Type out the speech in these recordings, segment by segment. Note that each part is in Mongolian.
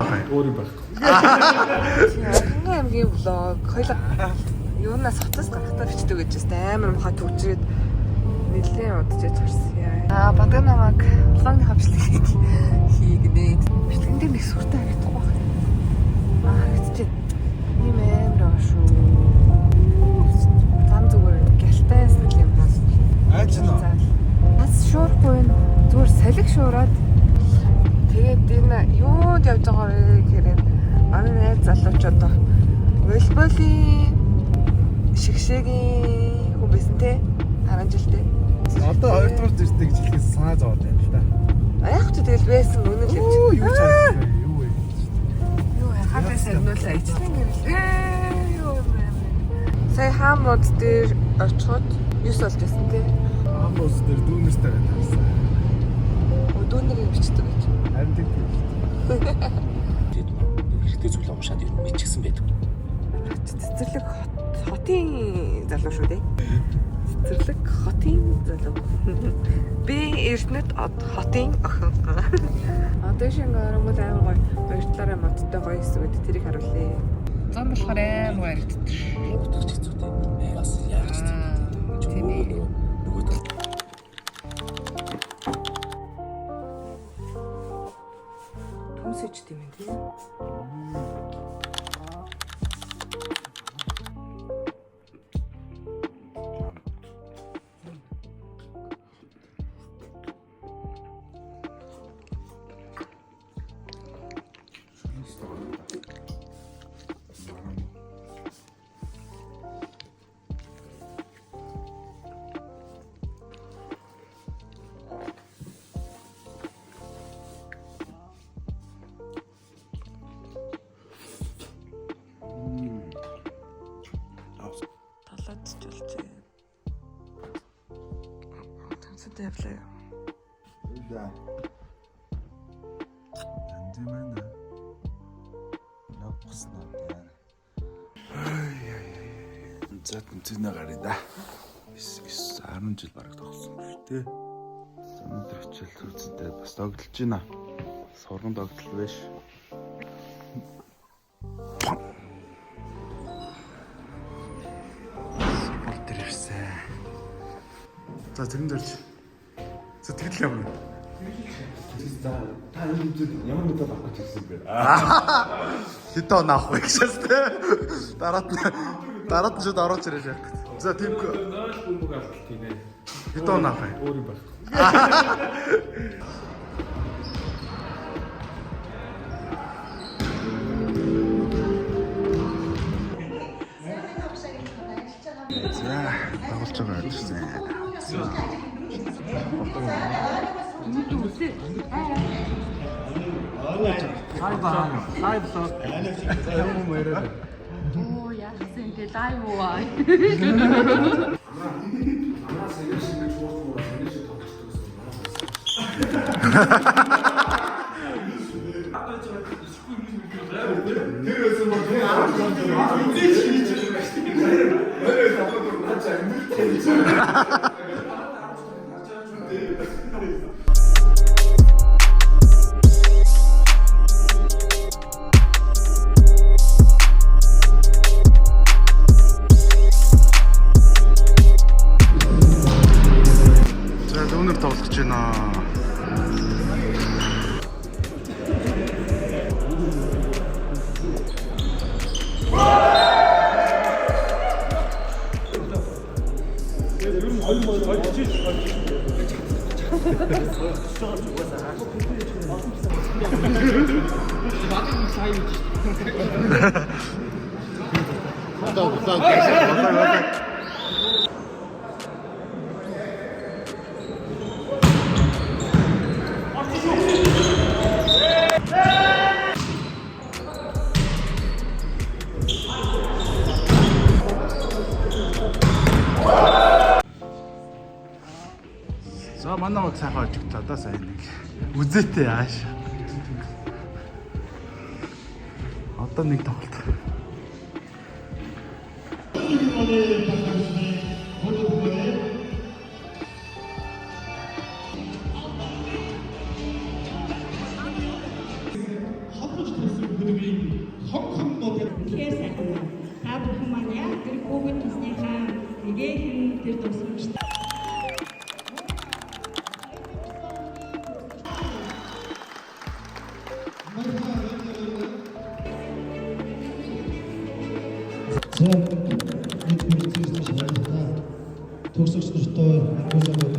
хай. Өөр юм байхгүй. Хангай аймгийн влог хоёул юунаас хотоос гарахтаа бичдэг гэж байна. Амар махаа төгжрээд нэлээд удаж гарсан яа. Бадаг намайг влогны хавчлыг хийгнэ. Бичлэгэн дээр нэг сүртэй харагдах байх. Харагдчих. Ийм амар аа шүү. Зам зүгээр гялтайс л юм байна. Айж нөө. Бас шуурахгүй нь зүгээр салхи шуураад тэгээд энэ юунд явж байгаа гэхээр манай найз залуучууд волейболын шигшээгийн хүн байсан те 10 жилдээ. Одоо 2 дугаар дэртэй гэж хэлэхээс санаа зовоод байна л да. Яг ч тэгэл байсан үнэн л явж. Юу ч харахгүй юу вэ? Юу хагас өрнүүлээ ичсэн гэрэл. Юу юм. Сая хаамууд дээр очиход 9 болж байсан те. Хаамууд дээр дүүнэртэй байсан. Дүүнэрийг бичдэг гэж. Харин тийм. Хэрэгтэй зүйл уушаад юу мэдчихсэн байдаг. Цэцэрлэг хотын залуу шүү дээ. Цэцэрлэг хотын залуу. Би Эрдэнэт хотын охин. Одоо шинэ оронгод амар гоё хоёр талаараа модтой гоё эсвэл тэрийг харуулъя. Зам болохоор амар харагддаг. Утгач хэцүү дээ. Бас яаж хэцүү. Тийм ээ. Нөгөө Түмсэж тийм ээ тийм. Танцтай явлаа. Да. Андимана. Напснаа яа. За тэнцэнэ гарыг да. 10 жил бараг тогсон шүү дээ. Өнөөдөр хичээл үзэнтэй бас догдолж байна. Сурган догдол биш. Супер ирсэн. За тэрэн дэрч. За тэгэл юм. Та энэ зүйл ямар мэдээ авах гэж хэлсэн бэ? Хэд он авах вэ гэшээс тэ. Дараад нь шууд орооч ирэж яах гэж. За тиймгүй. Наач бөмбөг авах тийм ээ. Хэд он авах вэ? Өөр юм байхгүй. За дагуулж байгаа гэсэн. Оо яасан те лайв уу. За дүүнер тоглож байна. За манай баг сайхан очигдлаа да сая нэг. Үзээтэй ааш. Одоо нэг тоглолт. үнэхээр сайхан байна. Та бүхэн маань яг тэр хүүхэд туснийхаа эгээхэн тэр тусламжтай. төгсөгч нартай хүлээн авах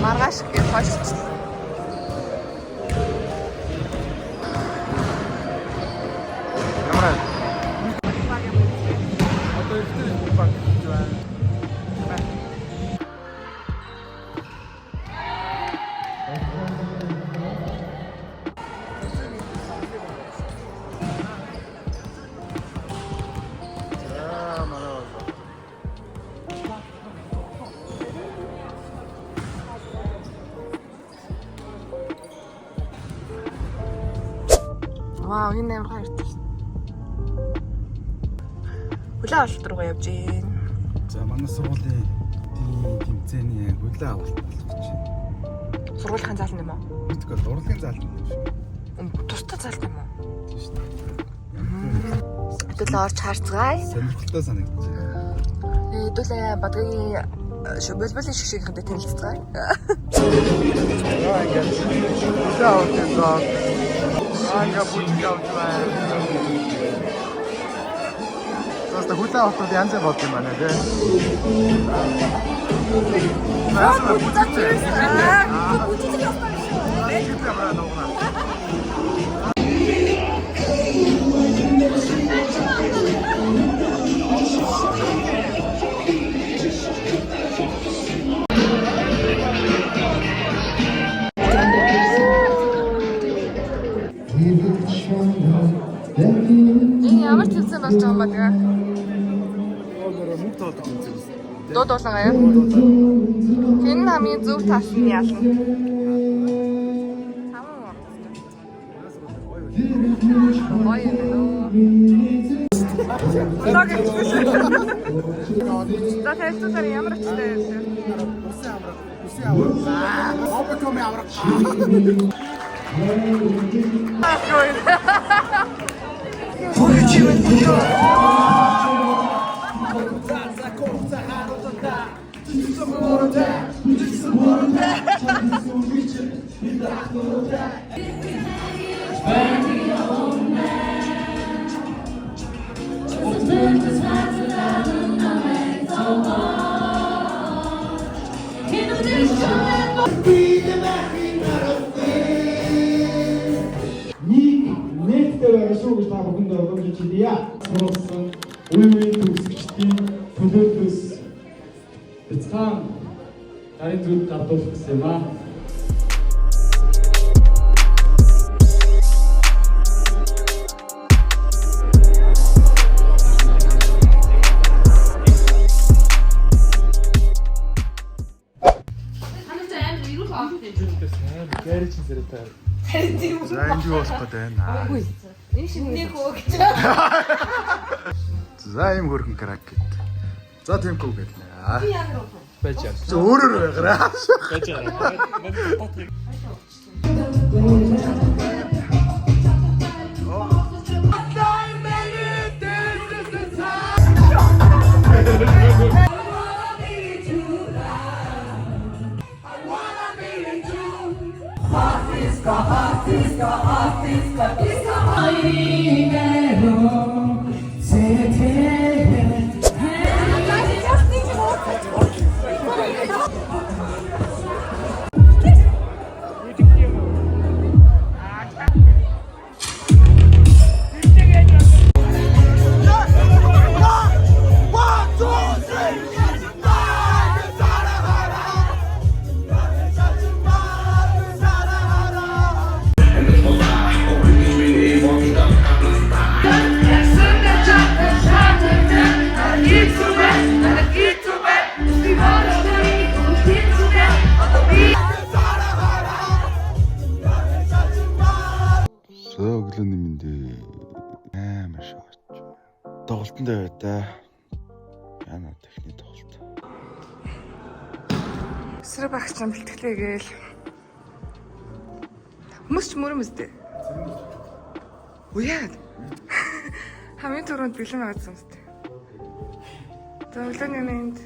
Маргааш гэж хойшч. Ямар Одоо ихтэй баг гэж байна. Вау, энэ амар хайртай. Хүлээ авалт руу явж гин. За манай сургуулийн тэмцээний хүлээ авалт болох гэж байна. Сургуулийн зал юм уу? Мэдгүй дурлалын зал юм шиг. Тусдаа зал юм уу? Тийм шүү дээ. Хэдүүл орж харцгаая. Сонирхолтой санагдаж байна. Хэдүүлээ бадгийн шүбэлбэлийн шгшгийнхэнтэй танилцгаая. Яа ингэж хүлээ авалт юм даа. Анга бүжиг авч байна. Тэст хүлээ авалтууд янз бүр болд юм байна тий. Энэ ямар төвцөн болж байгаа юм ба тэгээ? Мөнгө тоодог юм зэрэг. Дууд уулгаа юу? Хин хамгийн зөв таасан нь ялна. Ой юу. За хэлсэн ямар ч зүйл юм. Усын аврах. Обкоми аврах. Нэгтэй байгаа шүү гэж та бүхэндээ өгөөж хэлье. Сурсан үеийн төгсөгчдийн төлөөлөөс бяцхан гарын зүг гардуулах гэсэн юм аа. Гэрэж зэрэгтэй. За энэ юу болох гэдэг вэ? Энэ шинэ хөө гэж. За ийм хөрхөн кракет. За тиймгүй гэдэг нэ. Байж яа. Чи өөрөөр байгаарай. Байж яа. тоглолтон дээр да. Яна техник тоглолт. Эсрэг багч юм бэлтгэлээ гээл. Хүмүүс ч мөрөмөстэй. Үяад. Хамгийн түрүүнд бэлэн байгаадсан юм зү. Тоглоны мэнд.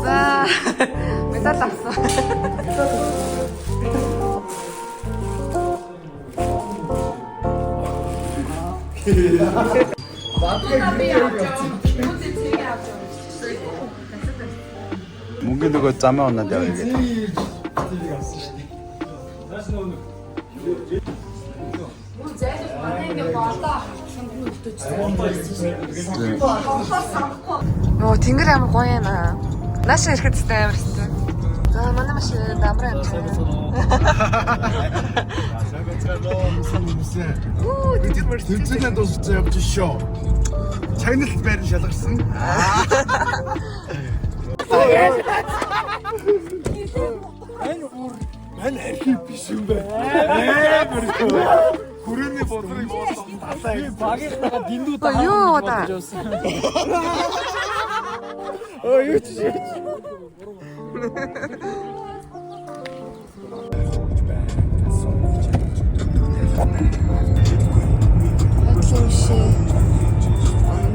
За медаль авсан. Мөнгө нөгөө замаа унаад явъя гэдэг. Нөө тэнгэр амар гоё юм аа. Нааш ирэхэд тест амар хэвчээ. За манай маш дамраа юм чинь. Оо Тэмцээний дууссан явж шоо. Чагналт байр шалгарсан. Мань архив биш юм байна. Хүрээний бодрыг бодлоо. багийнхаа дэндүү Юу удаа. Юу ч. Хатлын шээ.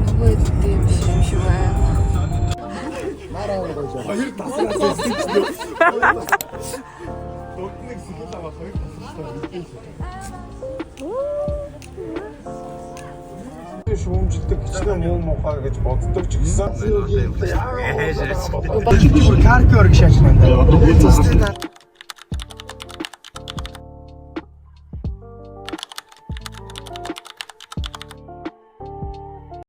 Нөгөө дэм шим шиг байна. Хоёр тасраас эсчихсэн. Докныг сүлээ аваад хоёр тасраас мэдээ. Шүүмжлдэг хичнээн муу мухаа гэж боддог ч гэсэн. Каркер гэж шааж байна.